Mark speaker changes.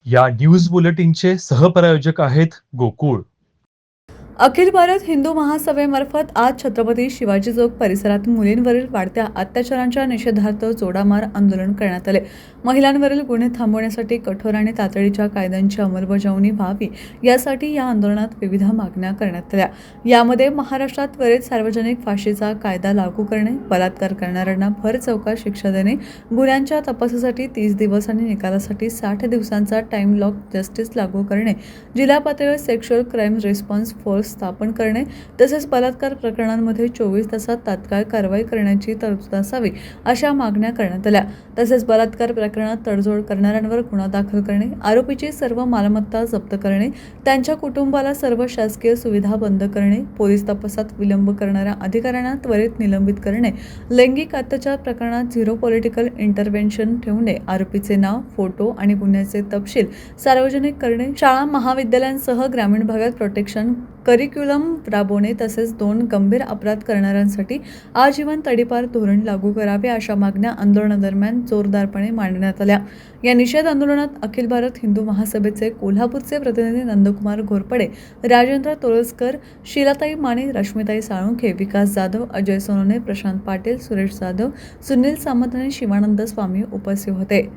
Speaker 1: या न्यूज बुलेटिनचे सहप्रायोजक आहेत गोकुळ.
Speaker 2: अखिल भारत हिंदू महासभेमार्फत आज छत्रपती शिवाजी चौक परिसरात मुलींवरील वाढत्या अत्याचारांच्या निषेधार्थ जोडामार आंदोलन करण्यात आले. महिलांवरील गुन्हे थांबवण्यासाठी कठोर आणि तातडीच्या कायद्यांची अंमलबजावणी व्हावी यासाठी या आंदोलनात विविध मागण्या करण्यात आल्या. यामध्ये महाराष्ट्रात त्वरित सार्वजनिक फाशीचा कायदा लागू करणे, बलात्कार करणाऱ्यांना भर चौकात शिक्षा देणे, गुन्ह्यांच्या तपासासाठी 30 दिवस आणि निकालासाठी 60 दिवसांचा टाइम लॉक जस्टिस लागू करणे, जिल्हा पातळीवर सेक्शुअल क्राईम रिस्पॉन्स फोर्स स्थापन करणे, तसेच बलात्कार प्रकरणांमध्ये 24 तासात तात्काळ कारवाई करण्याची तरतूद असावी अशा मागण्या करण्यात आल्या. तसेच बलात्कार प्रकरणात तडजोड करणाऱ्यांवर गुन्हा दाखल करणे, आरोपीची सर्व मालमत्ता जप्त करणे, त्यांच्या कुटुंबाला सर्व शासकीय सुविधा बंद करणे, पोलीस तपासात विलंब करणाऱ्या अधिकाऱ्यांना त्वरित निलंबित करणे, लैंगिक अत्याचार प्रकरणात झिरो पॉलिटिकल इंटरव्हेन्शन ठेवणे, आरोपीचे नाव, फोटो आणि गुन्ह्याचे तपशील सार्वजनिक करणे, शाळा महाविद्यालयांसह ग्रामीण भागात प्रोटेक्शन करिक्युलम राबवणे, तसेच 2 गंभीर अपराध करणाऱ्यांसाठी आजीवन तडीपार धोरण लागू करावे अशा मागण्या आंदोलनादरम्यान जोरदारपणे मांडण्यात आल्या. या निषेध आंदोलनात अखिल भारत हिंदू महासभेचे कोल्हापूरचे प्रतिनिधी नंदकुमार घोरपडे, राजेंद्र तोरसकर, शीलाताई माने, रश्मिताई साळुंखे, विकास जाधव, अजय सोनवणे, प्रशांत पाटील, सुरेश जाधव, सुनील सामंत आणि शिवानंद स्वामी उपस्थित होते.